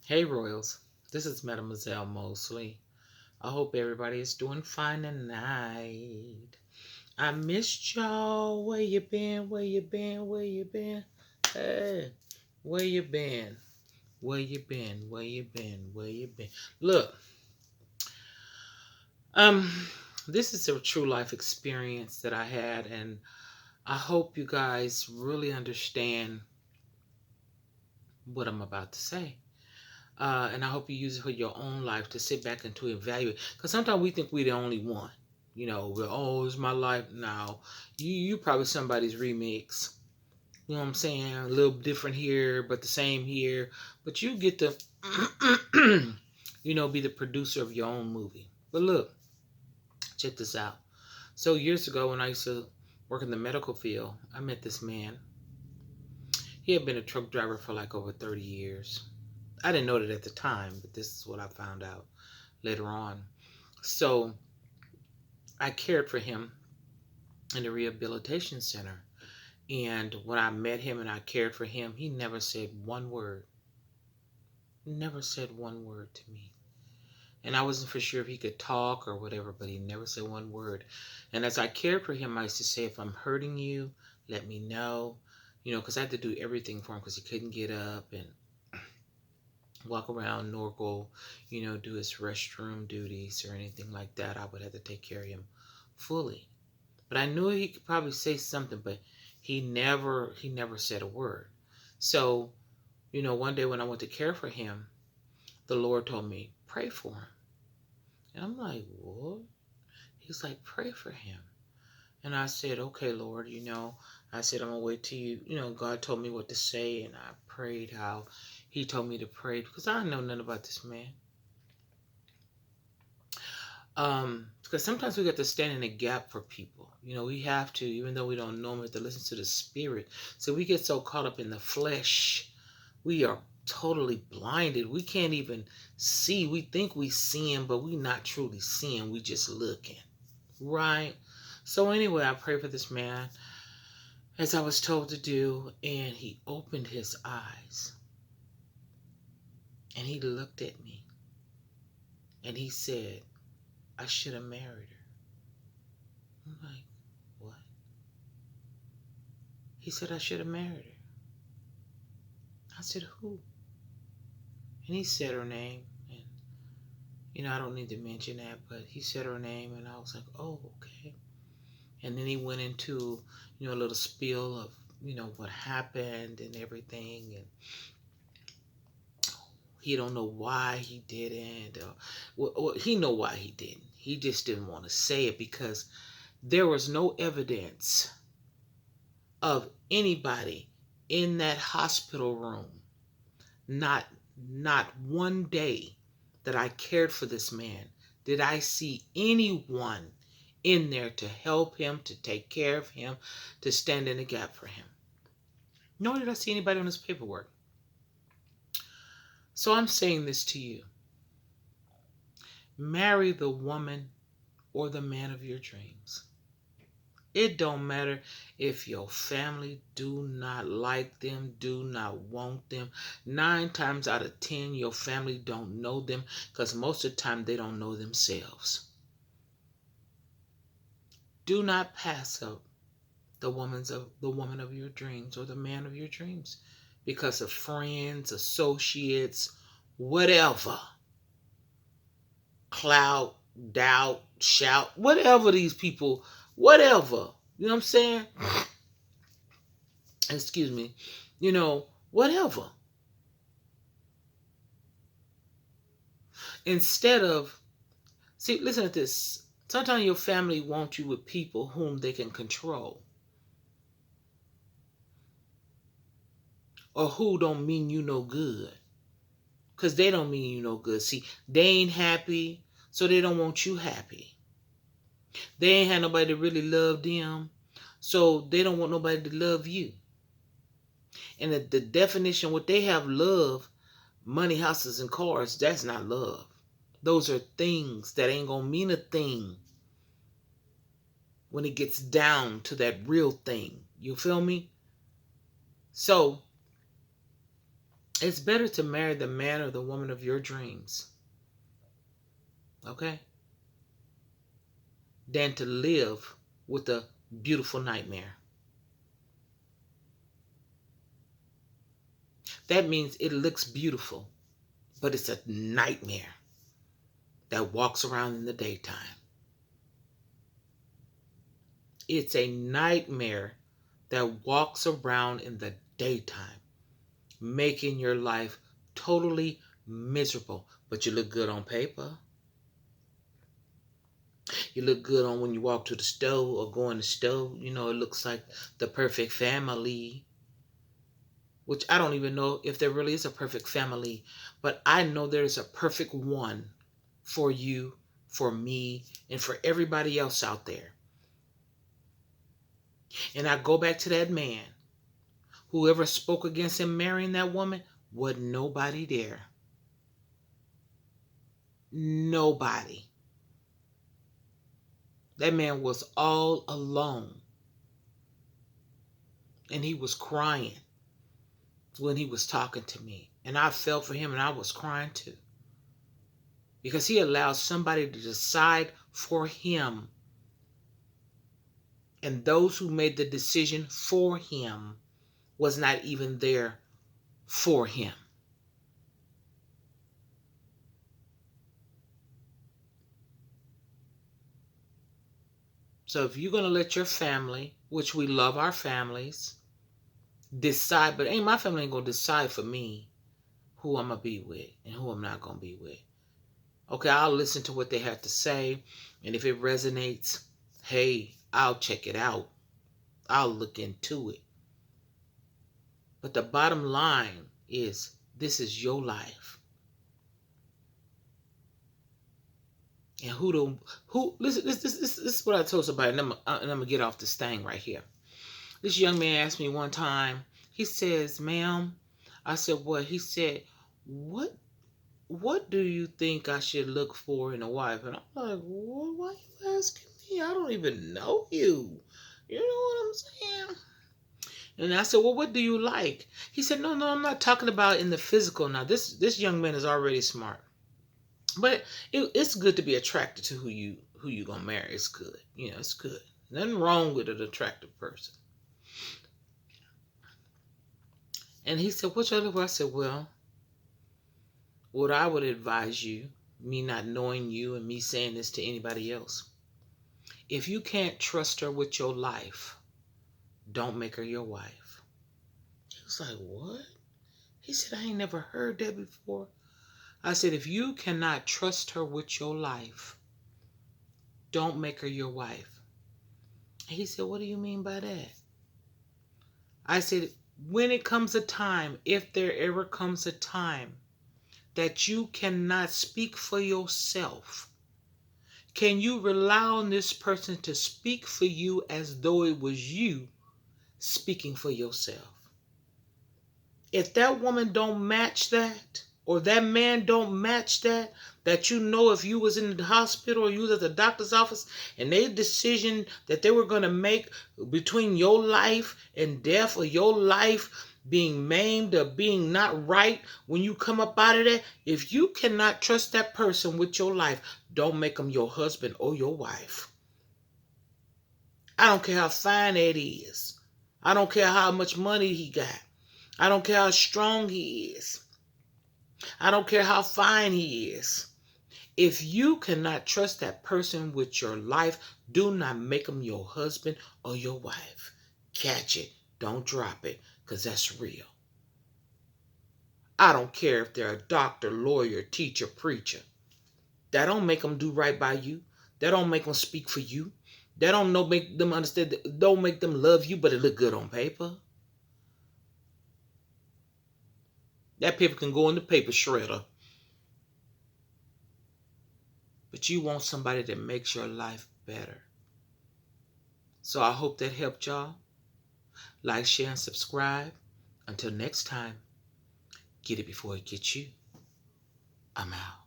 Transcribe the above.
Hey Royals, this is Mademoiselle Mosley. I hope everybody is doing fine tonight. I missed y'all. Where you been? Where you been? Where you been? Hey, where you been? Where you been? Where you been? Where you been? Look, um, this is a true life experience that I had, and I hope you guys really understand what I'm about to say. And I hope you use it for your own life to sit back and to evaluate. Because sometimes we think we're the only one. We're it's my life now. You probably somebody's remix. You know what I'm saying? A little different here, but the same here. But you get to, be the producer of your own movie. But look, check this out. So years ago, when I used to work in the medical field, I met this man. He had been a truck driver for like over 30 years. I didn't know that at the time, but this is what I found out later on. So I cared for him in the rehabilitation center. And when I met him and I cared for him, he never said one word. Never said one word to me. And I wasn't for sure if he could talk or whatever, but he never said one word. And as I cared for him, I used to say, if I'm hurting you, let me know. Because I had to do everything for him because he couldn't get up and walk around nor go, do his restroom duties or anything like that. I would have to take care of him fully. But I knew he could probably say something, but he never said a word. So, one day when I went to care for him, the Lord told me, pray for him. And I'm like, what? He's like, pray for him. And I said, okay, Lord, I said, I'm going to wait till God told me what to say. And I prayed how he told me to pray because I don't know nothing about this man. Because sometimes we got to stand in the gap for people. We have to, even though we don't know them, we have to listen to the spirit. So we get so caught up in the flesh, we are totally blinded. We can't even see. We think we seeing, but we not truly seeing. We just looking, right? So anyway, I pray for this man as I was told to do, and he opened his eyes and he looked at me and he said, I should have married her. I'm like, what? He said, I should have married her. I said, who? And he said her name. And, I don't need to mention that, but he said her name. And I was like, oh, okay. And then he went into, a little spiel of, what happened and everything. And he don't know why he didn't. Well, he know why he didn't. He just didn't want to say it because there was no evidence of anybody in that hospital room. Not one day that I cared for this man did I see anyone in there to help him, to take care of him, to stand in the gap for him. Nor did I see anybody on his paperwork. So I'm saying this to you. Marry the woman or the man of your dreams. It don't matter if your family do not like them, do not want them. 9 times out of 10, your family don't know them because most of the time they don't know themselves. Do not pass up the woman of your dreams or the man of your dreams because of friends, associates, whatever. Clout, doubt, shout, whatever these people, whatever. You know what I'm saying? Excuse me. Whatever. Instead of, see, listen to this. Sometimes your family wants you with people whom they can control or who don't mean you no good. Because they don't mean you no good. See, they ain't happy, so they don't want you happy. They ain't had nobody to really love them, so they don't want nobody to love you. And the definition, what they have love, money, houses, and cars, that's not love. Those are things that ain't gonna mean a thing when it gets down to that real thing. You feel me? So It's better to marry the man or the woman of your dreams, okay, than to live with a beautiful nightmare. That means it looks beautiful, but it's a nightmare that walks around in the daytime. It's a nightmare that walks around in the daytime, making your life totally miserable. But you look good on paper. You look good on when you walk to the stove or go in the stove. You know, it looks like the perfect family. Which I don't even know if there really is a perfect family. But I know there is a perfect one for you, for me, and for everybody else out there. And I go back to that man. Whoever spoke against him marrying that woman, wasn't nobody there. Nobody. That man was all alone. And he was crying when he was talking to me. And I felt for him and I was crying too. Because he allowed somebody to decide for him. And those who made the decision for him was not even there for him. So if you're going to let your family, which we love our families, decide, but my family ain't going to decide for me who I'm going to be with and who I'm not going to be with. Okay, I'll listen to what they have to say. And if it resonates, hey, I'll check it out. I'll look into it. But the bottom line is, this is your life. And listen, this is what I told somebody, and I'm going to get off this thing right here. This young man asked me one time, he says, ma'am, I said, what? He said, what do you think I should look for in a wife? And I'm like, well, why are you asking me? I don't even know you. You know what I'm saying? And I said, well, what do you like? He said, no, I'm not talking about in the physical. Now, this young man is already smart. But it's good to be attracted to who you gonna marry. It's good. You know, it's good. Nothing wrong with an attractive person. And he said, what you look for? I said, well, what I would advise you, me not knowing you and me saying this to anybody else, if you can't trust her with your life, don't make her your wife. He was like, what? He said, I ain't never heard that before. I said, if you cannot trust her with your life, don't make her your wife. He said, what do you mean by that? I said, when it comes a time, if there ever comes a time that you cannot speak for yourself, can you rely on this person to speak for you as though it was you speaking for yourself? If that woman don't match that, or that man don't match that you know, if you was in the hospital or you was at the doctor's office and they decision that they were going to make between your life and death, or your life being maimed or being not right when you come up out of that, if you cannot trust that person with your life, don't make them your husband or your wife. I don't care how fine that is. I don't care how much money he got. I don't care how strong he is. I don't care how fine he is. If you cannot trust that person with your life, do not make him your husband or your wife. Catch it. Don't drop it, because that's real. I don't care if they're a doctor, lawyer, teacher, preacher. That don't make them do right by you. That don't make them speak for you. That don't make them understand. Don't make them love you, but it look good on paper. That paper can go in the paper shredder. But you want somebody that makes your life better. So I hope that helped y'all. Like, share, and subscribe. Until next time, get it before it gets you. I'm out.